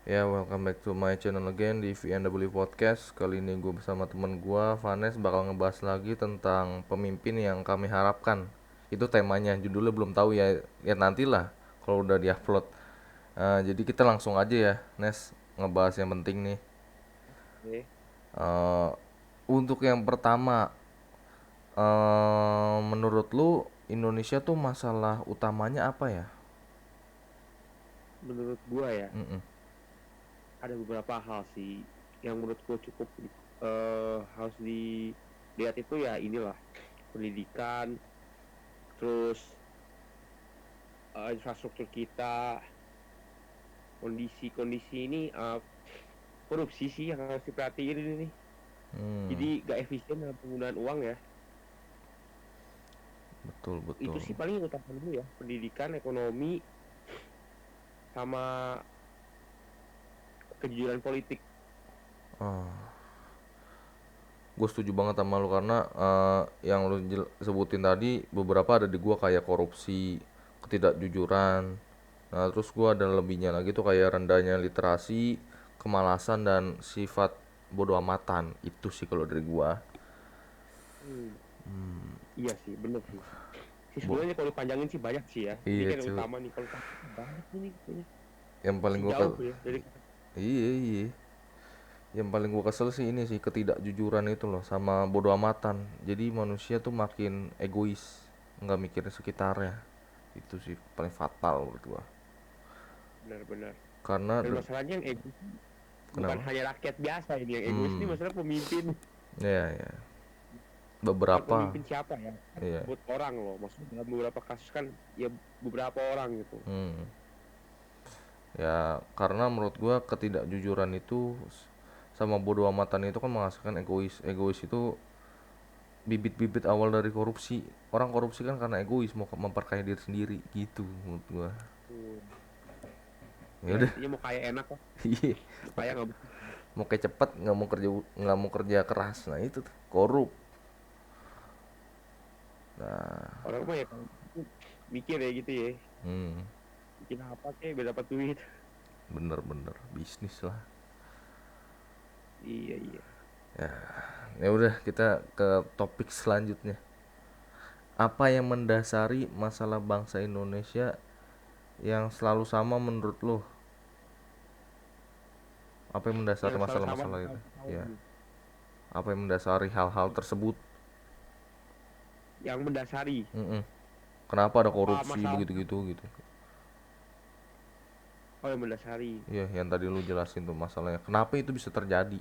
Ya, welcome back to my channel again di VNW Podcast. Kali ini gue bersama temen gue, Vanes, bakal ngebahas lagi tentang pemimpin yang kami harapkan. Itu temanya, judulnya belum tahu ya. Ya nantilah kalau udah diupload. Jadi kita langsung aja ya, Nes, ngebahas yang penting nih. Oke. Eh, untuk yang pertama, menurut lu Indonesia tuh masalah utamanya apa ya? Menurut gua ya, Mm-mm. ada beberapa hal sih yang menurut gua cukup harus dilihat itu ya inilah pendidikan, terus infrastruktur kita, kondisi-kondisi ini korupsi sih yang harus diperhatiin ini nih. Hmm, Jadi gak efisien dalam penggunaan uang ya. betul Itu betul. sih paling utama dulu ya, pendidikan, ekonomi, sama kejujuran politik. Ah, gue setuju banget sama lu karena yang lu sebutin tadi beberapa ada di gua kayak korupsi, ketidakjujuran. Nah, terus gua ada lebihnya lagi tuh kayak rendahnya literasi, kemalasan dan sifat bodoh amatan. Itu sih kalau dari gua. Hmm, iya sih, bener sih. Sih Bo sebenarnya kalau dipanjangin sih banyak sih ya. Ini iya, kan yang cuy. utama nih, kalau banyak ini kayaknya. Yang paling Masih gua jauh ya dari kata. iya, iya. Yang paling gua kesel sih ini sih ketidakjujuran itu loh sama bodoh amatan. Jadi manusia tuh makin egois, nggak mikirin sekitarnya. Itu sih paling fatal menurut gua. Benar-benar. Karena Dan masalahnya yang egois bukan kenapa? hanya rakyat biasa ini yang egois, ini Hmm, masalah pemimpin. ya ya. Bukan Beberapa, pemimpin siapa ya, kan iya. buat orang loh, maksudnya dalam beberapa kasus kan ya beberapa orang gitu. Hmm. Ya, karena menurut gua ketidakjujuran itu sama bodoh amatan itu kan menghasilkan egois. Egois itu bibit-bibit awal dari korupsi. Orang korupsi kan karena egois mau memperkaya diri sendiri gitu menurut gua. Hmm. Ya Ya udah. intinya mau kaya enak lah, Iya. mau kaya nggak betul. Mau kayak cepet nggak mau kerja keras. Nah, itu tuh korup. Nah, Orang mah ya kalau gitu mikir ya gitu ya, hmm, bikin apa kek biar dapat duit. bener-bener bisnis lah. Iya iya. Ya, ya udah kita ke topik selanjutnya. Apa yang mendasari masalah bangsa Indonesia yang selalu sama menurut lo? Apa yang mendasari Yang selalu sama masalah-masalah itu? tahun-tahun Ya, nih. apa yang mendasari hal-hal tersebut? Yang mendasari Mm-mm. Kenapa ada apa korupsi masalah, begitu-gitu gitu? oh yang mendasari. Iya, yang tadi lu jelasin tuh masalahnya. Kenapa itu bisa terjadi?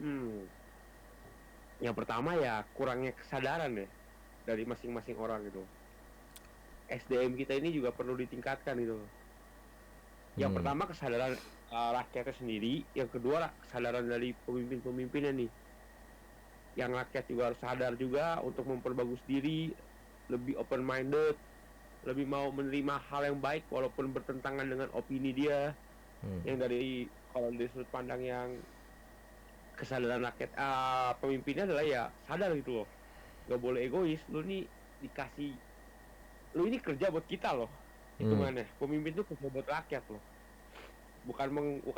Hmm. Yang pertama ya kurangnya kesadaran ya dari masing-masing orang gitu. SDM kita ini juga perlu ditingkatkan gitu. Yang Hmm, pertama kesadaran rakyatnya sendiri, yang kedua kesadaran dari pemimpin-pemimpinnya nih. Yang rakyat juga harus sadar juga untuk memperbagus diri, lebih open minded, lebih mau menerima hal yang baik walaupun bertentangan dengan opini dia. Yang dari kalau dari sudut pandang yang kesadaran rakyat pemimpinnya adalah ya sadar gitu loh, nggak boleh egois. Lu nih dikasih, lu ini kerja buat kita loh, hmm, hitungannya pemimpin tuh kerja buat rakyat loh, bukan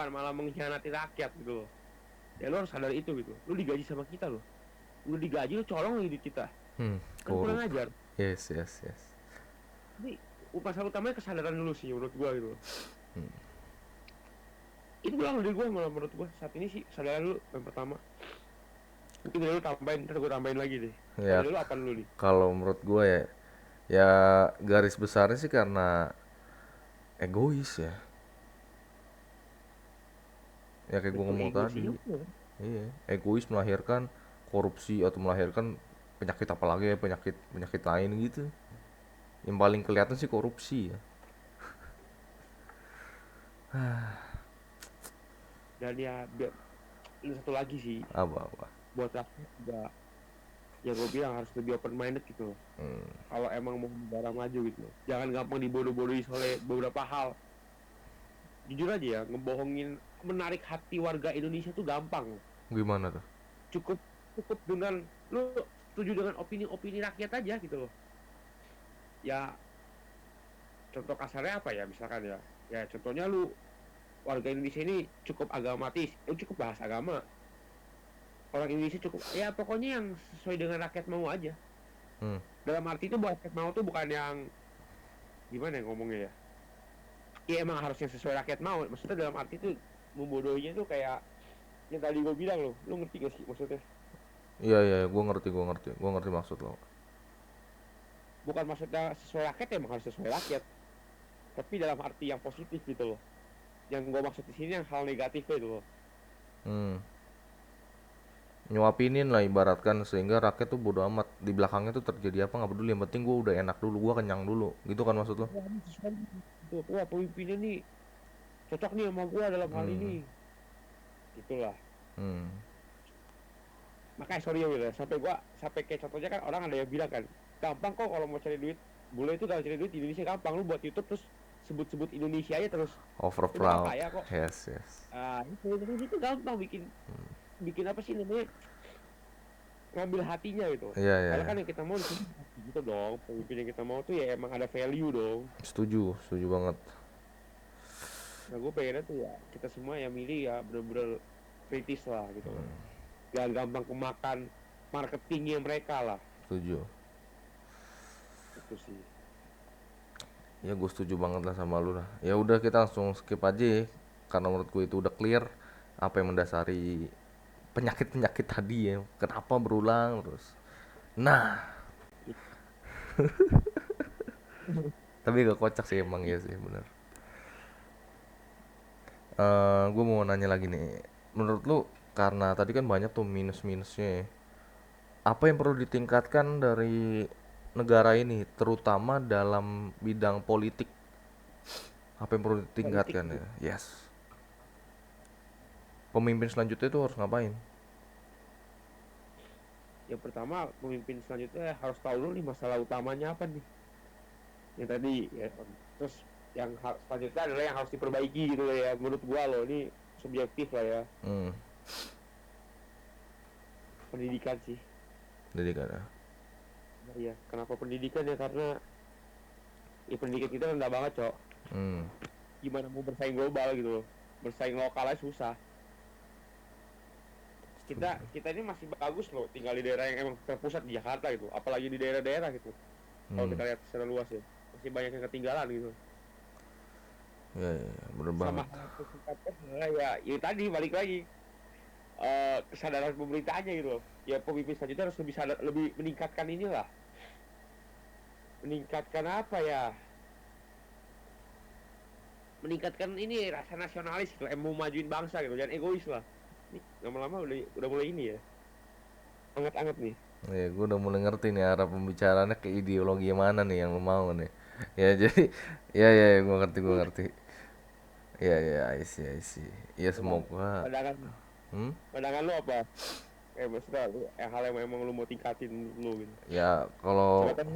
malah mengkhianati rakyat gitu loh. Ya lu harus sadar itu gitu, lu digaji sama kita loh, lu digaji lu colong hidup kita, kan kurang korup. ajar. Yes, yes, yes. Ini masalah utamanya kesadaran dulu sih menurut gua gitu. Itu doang dari gua, malah menurut gua saat ini sih kesadaran dulu yang pertama. Mungkin dari lu tambahin, ntar gua tambahin lagi deh. Kalau Ya, dari lu apa dulu nih? kalau menurut gue ya, ya garis besarnya sih karena egois ya. Ya kayak gue Betul, ngomong ego sih tadi. ya bener. Iya, egois melahirkan korupsi atau melahirkan penyakit apa lagi ya, penyakit penyakit lain gitu. Yang paling kelihatan sih korupsi ya. Dan ya ini satu lagi sih, Apa-apa. buat rakyat juga yang gue bilang harus lebih open minded gitu loh. Kalau emang mau negara maju gitu loh, jangan gampang dibodoh-bodohi oleh beberapa hal. Jujur aja ya, ngebohongin menarik hati warga Indonesia tuh gampang. Gimana tuh? Cukup cukup dengan lu setuju dengan opini-opini rakyat aja gitu loh. Ya contoh kasarnya apa ya, misalkan ya, ya contohnya lu warga Indonesia ini cukup agamatis, cukup bahas agama, orang Indonesia cukup ya pokoknya yang sesuai dengan rakyat mau aja. Hmm. Dalam arti itu buat rakyat mau tuh bukan yang gimana ya ngomongnya ya, ya emang harusnya sesuai rakyat mau, maksudnya dalam arti itu membodohinya tuh kayak yang tadi gue bilang, lu ngerti gak sih maksudnya? Iya iya, gue ngerti maksud lo. Bukan maksudnya sesuai rakyat ya, emang harus sesuai rakyat, tapi dalam arti yang positif gitu loh. Yang gue maksud di sini yang hal negatifnya itu loh. Hmm. Nyuapinin lah ibaratkan, sehingga rakyat tuh bodo amat di belakangnya tuh terjadi apa nggak peduli, yang penting gue udah enak dulu, gue kenyang dulu, gitu kan maksud lo? Wah, ini sesuai gitu. Wah, pemimpinnya nih cocok nih sama gue dalam hal ini, Hmm. itulah. Hmm. Makanya sorry ya Will, sampai kayak contohnya kan orang ada yang bilang kan, gampang kok kalau mau cari duit, bule itu kalau cari duit di Indonesia gampang, lu buat YouTube terus sebut-sebut Indonesia aja terus, lu bakal Overproud. kaya kok. Yes yes. Itu gampang bikin bikin apa sih namanya, ngambil hatinya gitu. Iya iya Padahal iya. kan yang kita mau di sini gitu dong, pemimpin yang kita mau tuh ya emang ada value dong. Setuju banget. Nah gue pengennya tuh ya kita semua yang milih ya bener-bener kritis lah gitu loh. Gak gampang kemakan marketingnya mereka lah. Setuju. Itu sih. Ya gue setuju banget lah sama lu lah. Ya udah kita langsung skip aja ya, karena menurut gue itu udah clear apa yang mendasari penyakit-penyakit tadi ya. Kenapa berulang terus. Nah, tapi gak kocak sih emang ya sih bener. Gue mau nanya lagi nih. Menurut lu, karena tadi kan banyak tuh minus-minusnya ya, apa yang perlu ditingkatkan dari negara ini, terutama dalam bidang politik? Apa yang perlu Politik ditingkatkan gitu. ya? Yes. Pemimpin selanjutnya itu harus ngapain? Yang pertama pemimpin selanjutnya harus tahu dulu nih masalah utamanya apa nih. Yang tadi ya. Terus yang selanjutnya adalah yang harus diperbaiki gitu loh ya. Menurut gua loh ini subjektif lah ya. Hmm, Pendidikan sih. jadi kan ya. Nah, iya. Kenapa pendidikan ya, karena ya pendidikan kita rendah banget cok. Hmm, Gimana mau bersaing global gitu loh, bersaing lokalnya susah. Kita ini masih bagus loh tinggal di daerah yang emang terpusat di Jakarta gitu, apalagi di daerah-daerah gitu. Kalau hmm. kita lihat secara luas ya masih banyak yang ketinggalan gitu. Ya, ya, ya, bener Sama banget. hal yang harus ditingkatkan adalah ya tadi balik lagi, kesadaran pemerintahnya gitu loh. Ya pemimpin selanjutnya harus lebih sadar, lebih meningkatkan inilah, meningkatkan apa ya, meningkatkan ini rasa nasionalis gitu, mau majuin bangsa gitu, jangan egois lah. Nih lama-lama udah mulai ini ya, anget-anget nih. Ya, gue udah mulai ngerti nih arah pembicaraannya ke ideologi yang mana nih yang lo mau nih. Ya, jadi, ya, ya, ya, gue ngerti. Ya, ya, I see. Ya, Coba semoga, pandangan hmm, pandangan lu apa, maksudnya lu hal yang memang lu mau tingkatin lu gitu. ya, kalau Soalnya kan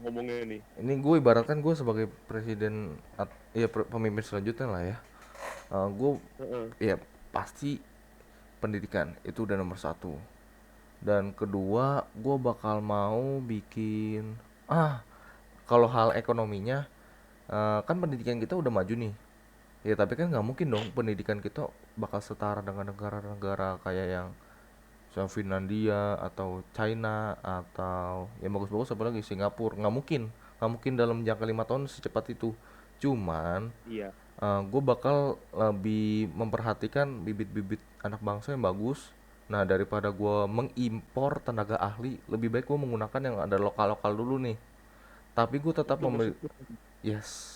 ngomongnya nih. ini gue ibaratkan gue sebagai presiden, ya pemimpin selanjutnya lah ya. Gue, Heeh. ya, pasti pendidikan itu udah nomor satu. Dan kedua, gue bakal mau bikin, kalau hal ekonominya, kan pendidikan kita udah maju nih. Ya tapi kan nggak mungkin dong pendidikan kita bakal setara dengan negara-negara kayak yang Finlandia atau China atau yang bagus-bagus apalagi Singapura. Nggak mungkin dalam jangka 5 tahun secepat itu. Cuman Iya. gue bakal lebih memperhatikan bibit-bibit anak bangsa yang bagus. Nah, daripada gue mengimpor tenaga ahli, lebih baik gue menggunakan yang ada lokal-lokal dulu nih. Tapi gue tetap Itu memberi, maksud gue. yes,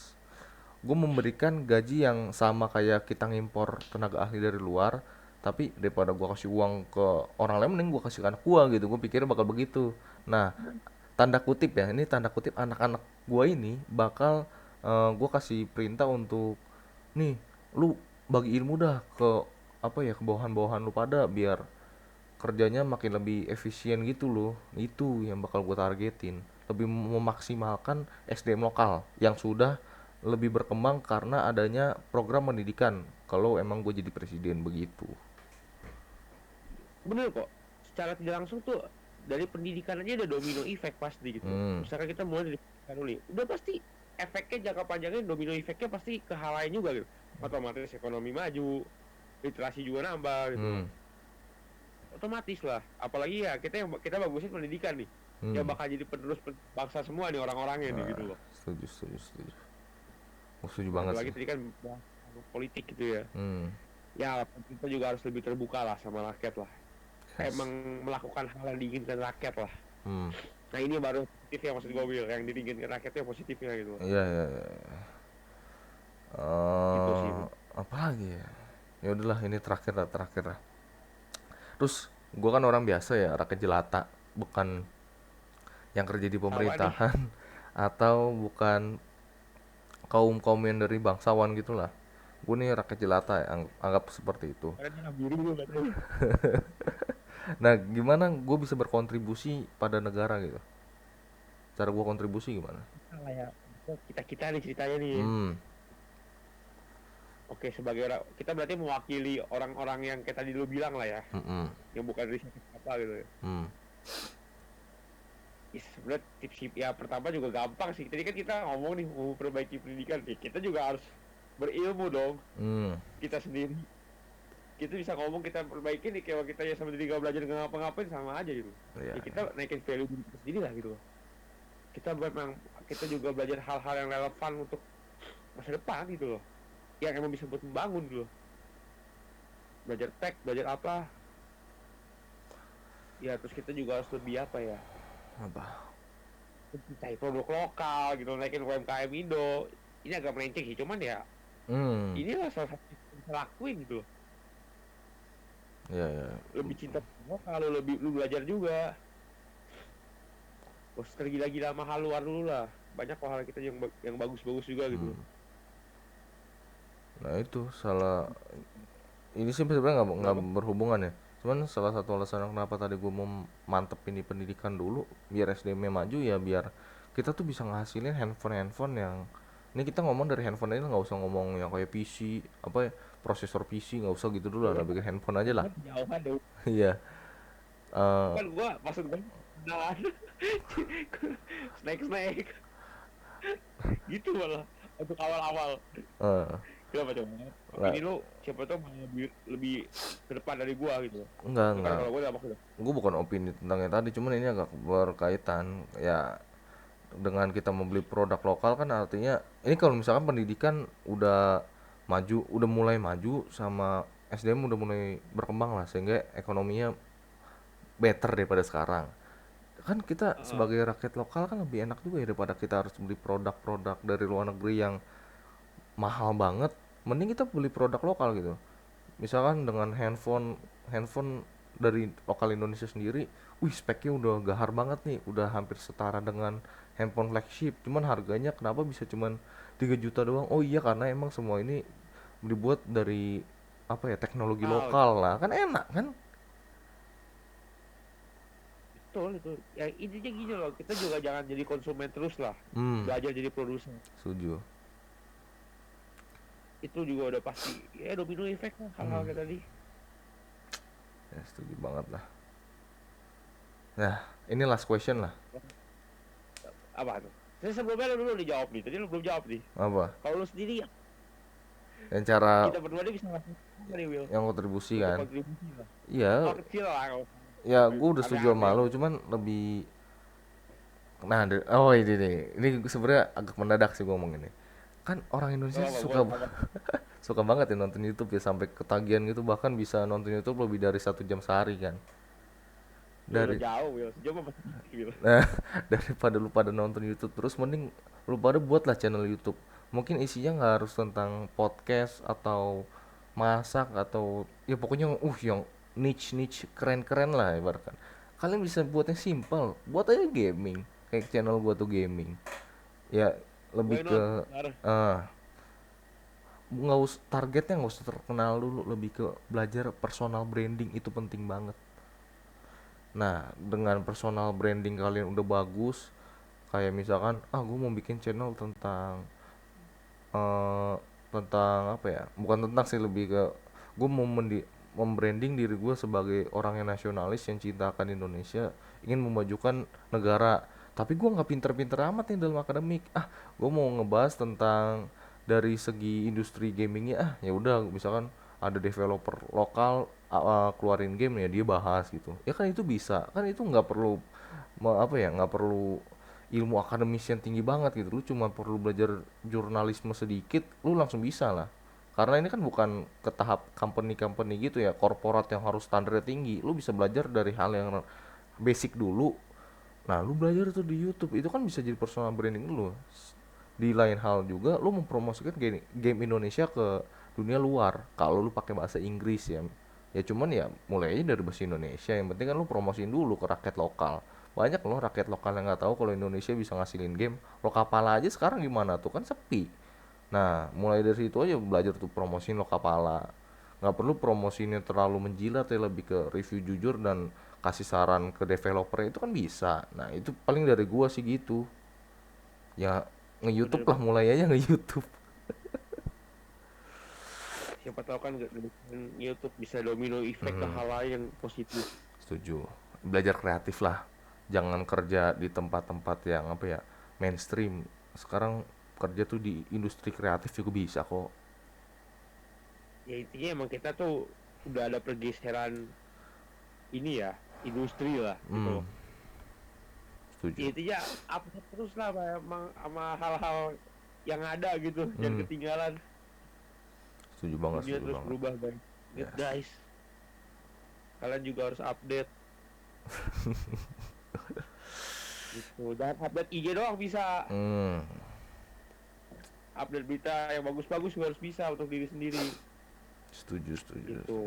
gue memberikan gaji yang sama kayak kita ngimpor tenaga ahli dari luar. Tapi daripada gue kasih uang ke orang lain, mending gue kasih ke anak gue gitu. Gue pikirnya bakal begitu. Nah, tanda kutip ya, ini tanda kutip, anak-anak gue ini bakal gue kasih perintah untuk, nih, lu bagi ilmu dah ke apa ya, ke bawahan-bawahan lu pada, biar kerjanya makin lebih efisien gitu loh. Itu yang bakal gue targetin, lebih memaksimalkan SDM lokal yang sudah lebih berkembang karena adanya program pendidikan, kalau emang gue jadi presiden begitu. Bener kok. Secara tidak langsung tuh dari pendidikan aja ada domino effect pasti gitu. Hmm. Misalkan kita mulai dari pendidikan dulu nih, udah pasti efeknya jangka panjangnya domino efeknya pasti ke hal lain juga gitu. Otomatis ekonomi maju, literasi juga nambah gitu loh. Hmm. Otomatis lah. Apalagi ya kita bagusin pendidikan nih. Ya Hmm. bakal jadi penerus bangsa semua nih orang-orangnya nih gitu Nah, loh. setuju. Gua setuju Satu banget lagi sih. tadi kan bahas politik gitu ya. Hmm. Ya kita juga harus lebih terbuka lah sama rakyat lah. Yes. Emang melakukan hal yang diinginkan rakyat lah. Hmm. Nah ini baru positif ya maksud gue Will, yang diinginkan rakyatnya positifnya gitu loh. Iya, iya, iya. Gitu sih. Apa lagi ya? Ya udahlah, ini terakhir lah. Terus gua kan orang biasa ya, rakyat jelata, bukan yang kerja di Sama nih. pemerintahan atau bukan kaum yang dari bangsawan gitulah. Gue nih rakyat jelata ya, anggap seperti itu. Karena dia biru gue katanya. Nah, gimana gue bisa berkontribusi pada negara gitu? Cara gue kontribusi gimana? Salah ya. Kita nih ceritanya nih. Hmm. Oke, sebagai orang, kita berarti mewakili orang-orang yang kayak tadi lu bilang lah ya, Hmm. yang bukan dari siapa gitu ya. Hmm. Sebenarnya tips ya pertama juga gampang sih. Tadi kan kita ngomong nih mau perbaiki pendidikan, ya, kita juga harus berilmu dong. Hmm. Kita sendiri, kita bisa ngomong kita perbaiki nih, kayak kita ya sama diri gak belajar nggak ngapa-ngapain sama aja gitu. Ya. Ya kita naikin value diri kita sendiri lah gitu loh. Kita memang kita juga belajar hal-hal yang relevan untuk masa depan gitu loh, yang emang bisa buat membangun gitu loh. Belajar tech, belajar apa ya, terus kita juga harus lebih apa ya, Apa? cari produk lokal gitu, naikin UMKM Indo. Ini agak melenceng sih, cuman ya Hmm. inilah salah satu yang bisa lakuin gitu loh. Ya, ya. Lebih cinta lokal, lu belajar juga. Terus tergila-gila sama hal luar dulu lah. Banyak hal kita yang bagus-bagus juga gitu loh. Hmm. Nah itu salah. Ini sih sebenarnya nggak Kenapa? berhubungan ya. Cuman salah satu alasan kenapa tadi gue mau mantep ini pendidikan dulu, biar SDM-nya maju ya, biar kita tuh bisa ngasilin handphone yang ini kita ngomong dari handphone aja, nggak usah ngomong yang kayak PC apa ya, prosesor PC nggak usah gitu dulu lah, bikin handphone aja lah. Jauhan deh. Iya. eh Kan gua maksud gua kenalan snack gitu malah untuk awal-awal. eh Kenapa coba? nggak Ini lu siapa tahu malah lebih ke depan dari gua gitu. Itu kan nggak kalau gua udah maksud. gue bukan opini tentang yang tadi, cuman ini agak berkaitan ya dengan kita membeli produk lokal. Kan artinya ini kalau misalkan pendidikan udah maju, udah mulai maju, sama SDM udah mulai berkembang lah, sehingga ekonominya better daripada sekarang. Kan kita Heeh. sebagai rakyat lokal kan lebih enak juga ya, daripada kita harus beli produk-produk dari luar negeri yang mahal banget. Mending kita beli produk lokal gitu. Misalkan dengan handphone handphone dari lokal Indonesia sendiri, wih speknya udah gahar banget nih, udah hampir setara dengan handphone flagship, cuman harganya kenapa bisa cuman 3 juta doang? Oh iya, karena emang semua ini dibuat dari apa ya, teknologi Ah, lokal lah, kan enak kan. betul itu. Ya intinya gini loh, kita juga jangan jadi konsumen terus lah. Hmm. Belajar jadi produsen. Setuju. Itu juga udah pasti. Ya domino effect lah hal-hal Hmm. kayak tadi. Ya setuju banget lah. Nah, ini last question lah. Apa tuh? Saya sebelumnya lu dulu dijawab nih. Tadi lu belum jawab nih. Apa Kalau lu sendiri ya, yang cara kita berdua ini bisa ngasih apa nih Will? yang kontribusi Untuk kan? kontribusi lah. Iya, Hal kecil lah kalau ya gue udah setuju sama aneh-aneh. lo, cuman lebih. Nah, oh ini nih, ini sebenarnya agak mendadak sih gue ngomong ini. Kan orang Gak Indonesia apa suka gua apa. suka banget ya nonton YouTube ya, sampai ketagihan gitu, bahkan bisa nonton YouTube lebih dari 1 jam sehari kan. Ya udah Dari jauh Will. Sejauh mah pasti Will. nah, daripada lu pada nonton YouTube terus, mending lu pada buatlah channel YouTube. Mungkin isinya nggak harus tentang podcast atau masak atau ya pokoknya yang niche keren-keren lah ibaratkan. Kalian bisa buat yang simple, buat aja gaming. Kayak channel gua tuh gaming. Ya lebih Why not? ke Benar. nggak usah targetnya, nggak usah terkenal dulu, lebih ke belajar personal branding, itu penting banget. Nah, dengan personal branding kalian udah bagus, kayak misalkan, gue mau bikin channel tentang eh tentang apa ya? Bukan tentang sih, lebih ke gue mau membranding diri gue sebagai orang yang nasionalis yang cinta akan Indonesia, ingin memajukan negara. Tapi gue nggak pinter-pinter amat nih dalam akademik. Gue mau ngebahas tentang dari segi industri gamingnya. Ya udah, misalkan ada developer lokal keluarin game ya dia bahas gitu. Ya kan itu bisa, kan itu nggak perlu apa ya, nggak perlu ilmu akademis yang tinggi banget gitu. Lu cuma perlu belajar jurnalisme sedikit, lu langsung bisa lah. Karena ini kan bukan ke tahap company-company gitu ya, korporat yang harus standarnya tinggi. Lu bisa belajar dari hal yang basic dulu. Nah, lu belajar tuh di YouTube, itu kan bisa jadi personal branding lu. Di lain hal juga, lu mempromosikan game Indonesia ke dunia luar. Kalau lu pakai bahasa Inggris ya, ya cuman ya mulai aja dari bahasa Indonesia. Yang penting kan lu promosiin dulu ke rakyat lokal. Banyak loh rakyat lokal yang nggak tahu kalau Indonesia bisa ngasilin game. Lokapala aja sekarang gimana tuh, kan sepi. Nah, mulai dari situ aja belajar tuh promosiin Lokapala. Nggak perlu promosinya terlalu menjilat ya, lebih ke review jujur dan kasih saran ke developer itu kan bisa. Nah, itu paling dari gua sih gitu. Ya Bener nge-YouTube lah, banget. mulai aja nge-YouTube. Siapa tahu kan dengan YouTube bisa domino efek ke hal lain yang positif. Setuju. Belajar kreatif lah. Jangan kerja di tempat-tempat yang apa ya, mainstream. Sekarang kerja tuh di industri kreatif juga bisa kok. Ya intinya emang kita tuh udah ada pergeseran ini ya, industri lah gitu Hmm, loh. Ya setuju. intinya update terus lah emang sama hal-hal yang ada gitu, jangan Hmm, ketinggalan. setuju banget, Dunia setuju terus banget. berubah banget Yes. guys. Kalian juga harus update gitu. Dan update IG doang bisa. Hmm, Update berita yang bagus-bagus juga harus bisa untuk diri sendiri setuju, setuju, setuju. gitu.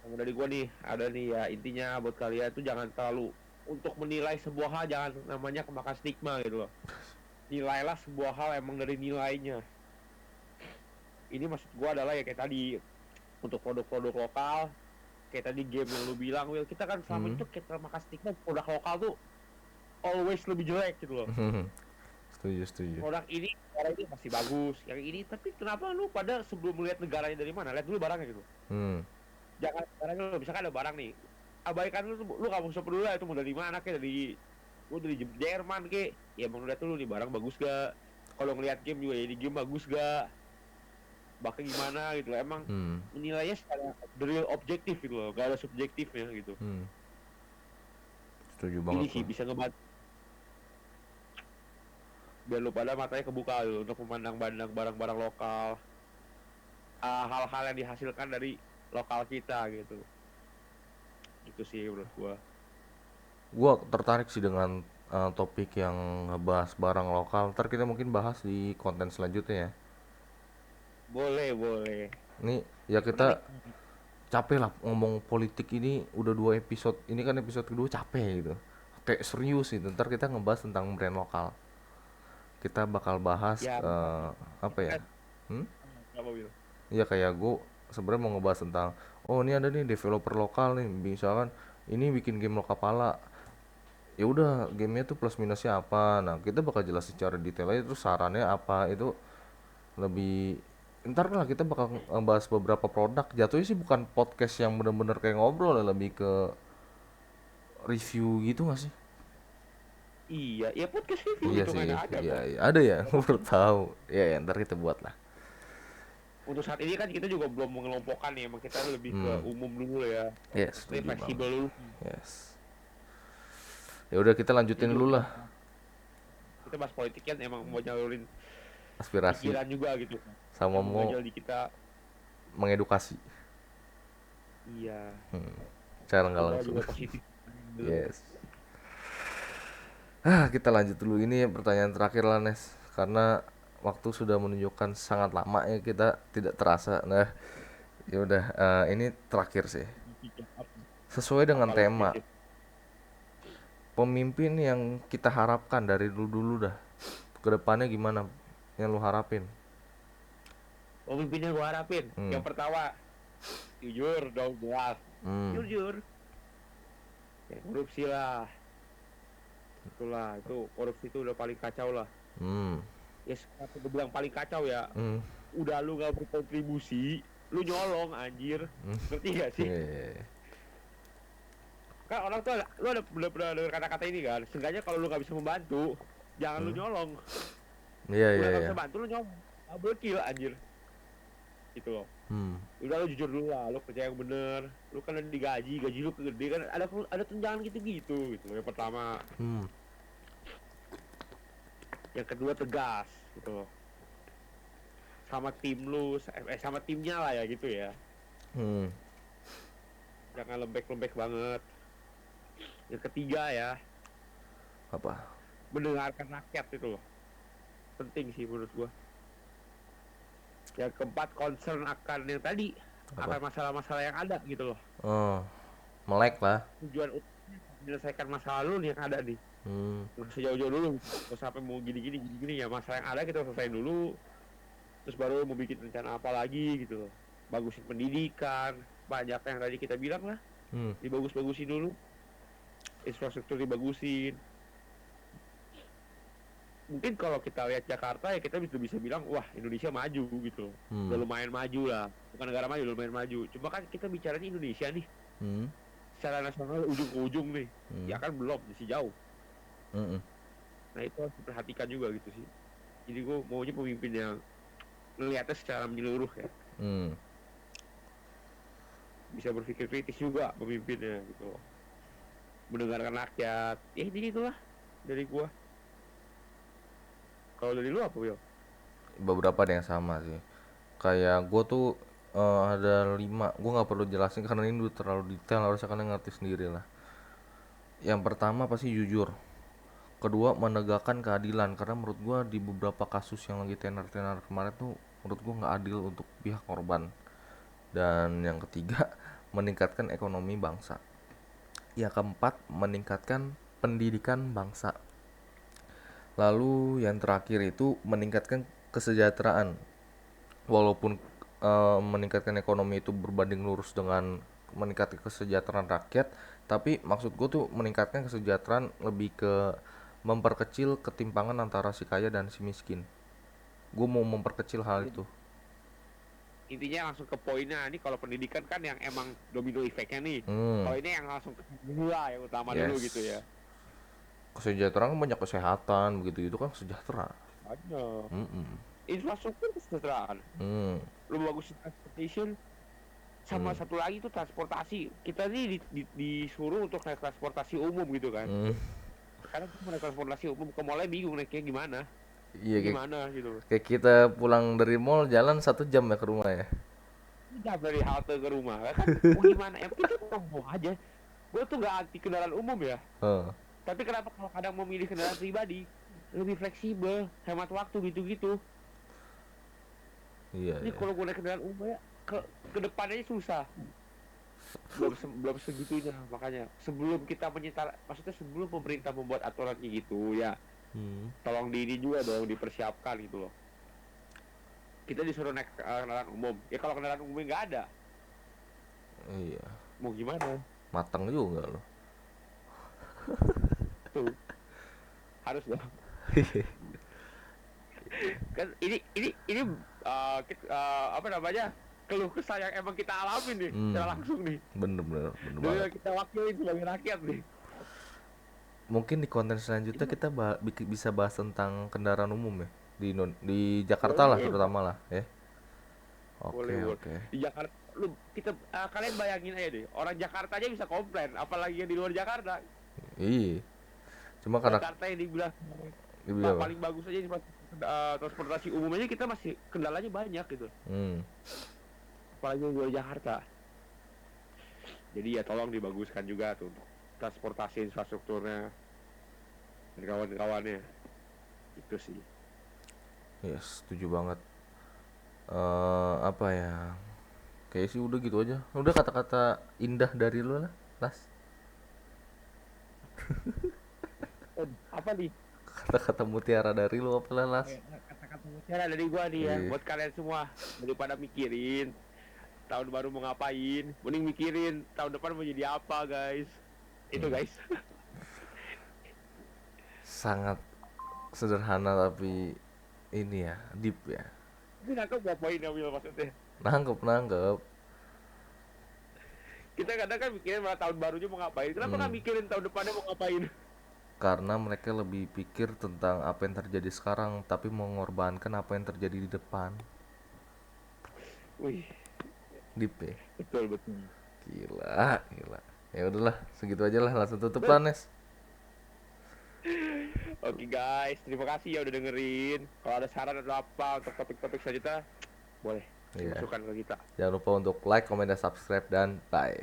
Yang dari gua nih ada nih ya, intinya buat kalian tuh jangan terlalu untuk menilai sebuah hal, jangan namanya kemakan stigma gitu loh. Nilailah sebuah hal emang dari nilainya. Ini maksud gua adalah ya kayak tadi, untuk produk-produk lokal, kayak tadi game yang lu bilang Will, kita kan selama Hmm, itu kita makan stigma produk lokal tuh always lebih jelek gitu loh. setuju, setuju. Produk ini, negara ini masih bagus, yang ini, tapi kenapa lu pada sebelum melihat negaranya dari mana, lihat dulu barangnya gitu. Hmm, Jangan barangnya lu, misalkan ada barang nih, abaikan lu gak usah peduli lah itu mau dari mana, kayak dari lu dari Jerman kayak, ya emang lihat dulu nih barang bagus gak. Kalau ngelihat game juga ya, di game bagus gak, bahkan gimana gitu loh. Emang hmm, menilainya secara the real objektif gitu loh, gak ada subjektifnya gitu. hmm. Setuju Ini banget sih tuh. bisa ngebantu biar lu pada matanya kebuka gitu untuk memandang-pandang barang-barang lokal, hal-hal yang dihasilkan dari lokal kita gitu. Itu sih menurut gua. Gua tertarik sih dengan topik yang ngebahas barang lokal. Ntar kita mungkin bahas di konten selanjutnya ya. Boleh, boleh. Ini ya kita Menarik. capek lah ngomong politik ini, udah 2 episode. Ini kan episode kedua, capek gitu. Kayak serius gitu. Ntar kita ngebahas tentang brand lokal. Kita bakal bahas Ya, apa ya? kan Hmm? apa Will? Iya, kayak gue sebenarnya mau ngebahas tentang, oh ini ada nih developer lokal nih, misalkan ini bikin game Lokapala. Ya udah, gamenya tuh plus minusnya apa. Nah, kita bakal jelas secara detail aja terus sarannya apa. Itu lebih ntar lah kita bakal ngebahas beberapa produk. Jatuhnya sih bukan podcast yang bener-bener kayak ngobrol ya, lebih ke review gitu gak sih? Iya, ya podcast review Iya itu sih, kan ada iya, kok. iya. Ada ya. Gue baru tahu. Ya, ya ntar kita buat lah. Untuk saat ini kan kita juga belum mengelompokkan ya, emang kita lebih ke Hmm, umum dulu ya. yes, Maksudnya setuju banget. fleksibel dulu. Yes. Ya udah, kita Ini lanjutin juga dulu lah kita bahas politik kan emang mau nyalurin aspirasi pikiran juga gitu. sama Yang mau mengajal di kita. mengedukasi. Iya, Cara nggak semoga langsung. juga positif. Yes. Kita lanjut dulu, ini pertanyaan terakhir lah Nes, karena waktu sudah menunjukkan sangat lama ya, kita tidak terasa. Nah, ya udah, ini terakhir sih. Sesuai dengan Apa lu tema, spesifik? pemimpin yang kita harapkan dari dulu-dulu dah. Kedepannya gimana? Yang lu harapin? Pemimpin yang gua harapin, Hmm. yang pertama jujur dong, jelas, Hmm. jujur, ya, korupsi lah, itulah, itu korupsi itu udah paling kacau lah. Hmm. Ya sekarang aku bilang paling kacau ya, Hmm. udah lu gak berkontribusi, lu nyolong anjir, Hmm. ngerti gak sih? Yeah. kan orang tuh lu ada bener-bener denger kata-kata ini kan, seenggaknya kalau lu nggak bisa membantu jangan lu Hmm. nyolong. Iya, Udah iya, nggak iya. bisa bantu lu nyolong, double kill anjir gitu loh. Hmm. Udah lu jujur dulu lah, lu kerja yang bener, lu kan udah digaji, gaji lu gede kan, ada tunjangan gitu-gitu gitu. Yang pertama. Hmm. Yang kedua tegas gitu, sama tim lu, sama timnya lah ya gitu ya, Hmm. jangan lembek-lembek banget. Yang ketiga ya, Apa? mendengarkan rakyat itu loh, penting sih menurut gua. Yang keempat, concern akan yang tadi, Apa? akan masalah-masalah yang ada gitu loh. Oh, melek lah. Tujuan utamanya menyelesaikan masalah lu nih yang ada nih, Hmm. nggak usah jauh-jauh dulu. Terus sampai mau gini-gini ya, masalah yang ada kita selesaiin dulu, terus baru mau bikin rencana apa lagi gitu loh. Bagusin pendidikan, banyak yang tadi kita bilang lah, Hmm. dibagus-bagusin dulu, infrastruktur dibagusin. Mungkin kalau kita lihat Jakarta ya kita bisa bilang wah Indonesia maju gitu, udah Hmm. lumayan maju lah, bukan negara maju, udah lumayan maju. Cuma kan kita bicara di Indonesia nih, Hmm. secara nasional ujung ke ujung nih, Hmm. ya kan belum, masih jauh. Hmm. Nah itu harus diperhatikan juga gitu sih. Jadi gue maunya pemimpin yang ngeliatnya secara menyeluruh ya, Hmm. bisa berpikir kritis juga pemimpinnya gitu, mendengarkan rakyat. Ya ini itulah dari gua. Kalau dari lu apa Will? Beberapa ada yang sama sih. Kayak gue tuh ada 5. Gue nggak perlu jelasin karena ini udah terlalu detail. Harusnya kalian ngerti sendiri lah. Yang pertama pasti jujur. Kedua, menegakkan keadilan. Karena menurut gue di beberapa kasus yang lagi tenar-tenar kemarin tuh menurut gue nggak adil untuk pihak korban. Dan yang ketiga, meningkatkan ekonomi bangsa. Yang keempat, meningkatkan pendidikan bangsa. Lalu yang terakhir itu meningkatkan kesejahteraan. Walaupun meningkatkan ekonomi itu berbanding lurus dengan meningkatkan kesejahteraan rakyat, tapi maksud gue tuh meningkatkan kesejahteraan lebih ke memperkecil ketimpangan antara si kaya dan si miskin. Gue mau memperkecil hal itu. Intinya langsung ke poinnya nih, kalau pendidikan kan yang emang domino efeknya nih. Hmm. Kalau ini yang langsung ke dua yang utama dulu gitu Yes. ya. Kesejahteraan kan banyak kesehatan begitu itu kan sejahtera. Ada Mm-mm. infrastruktur kesejahteraan. Hmm. Lu bagusin transportation, sama Hmm. satu lagi tuh transportasi. Kita nih disuruh untuk naik transportasi umum gitu kan. Hmm. Karena kita mau naik transportasi umum ke mallnya bingung naiknya gimana. Iya, Gimana gitu. kayak kita pulang dari mall jalan 1 jam ya ke rumah ya. Udah dari halte ke rumah kan, mau gimana? Emang kita mau aja. Gue tuh gak anti kendaraan umum ya. Heeh. Tapi kenapa kalau kadang memilih kendaraan pribadi lebih fleksibel, hemat waktu gitu-gitu. Iya, Ini iya. kalau gue naik kendaraan umum ya ke depannya susah. Belum segitunya, makanya sebelum kita menyetar, maksudnya sebelum pemerintah membuat aturan kayak gitu ya, Hmm. tolong diri juga dong dipersiapkan gitu loh. Kita disuruh naik kendaraan umum, ya kalau kendaraan umumnya nggak ada, Iya. mau gimana? Mateng juga loh. Tuh harus dong. Kan ini apa namanya, keluh kesah yang emang kita alamin nih secara langsung nih, Bener dari banget. yang kita wakilin sebagai rakyat nih. Mungkin di konten selanjutnya Ini kita bisa bahas tentang kendaraan umum ya di Jakarta lah boleh, terutama lah ya. boleh, Oke, boleh. oke. Di Jakarta lu kita kalian bayangin aja deh, orang Jakarta aja bisa komplain, apalagi yang di luar Jakarta. Iya. Cuma karena Jakarta yang dibilang dibilang apa? paling bagus aja di transportasi umum aja kita masih kendalanya banyak gitu, Hmm. apalagi yang di luar Jakarta. Jadi ya tolong dibaguskan juga tuh untuk transportasi infrastrukturnya dan kawan-kawannya. Itu sih. Yes, setuju banget. Apa ya? Kayak sih udah gitu aja. Udah kata-kata indah dari lu lah, Las. Apa nih? Kata-kata mutiara dari lu apa lah, Las? Kata-kata mutiara dari gua nih ya, Iya. buat kalian semua. Daripada mikirin tahun baru mau ngapain, mending mikirin tahun depan mau jadi apa, guys. Itu guys. Sangat sederhana tapi ini ya, deep ya. Ini nangkep gak poinnya Will maksudnya? Nangkep. Kita kadang kan mikirin malah tahun barunya mau ngapain. Kenapa nggak mikirin tahun depannya mau ngapain? Karena mereka lebih pikir tentang apa yang terjadi sekarang, tapi mengorbankan apa yang terjadi di depan. Wih, Deep ya? betul betul. Gila, gila. Ya udahlah, segitu aja lah, langsung tutup lah, Nes. Oke guys, terima kasih ya udah dengerin. Kalau ada saran atau apa untuk topik-topik selanjutnya, boleh Iya. masukkan ke kita. Jangan lupa untuk like, comment, dan subscribe, dan bye.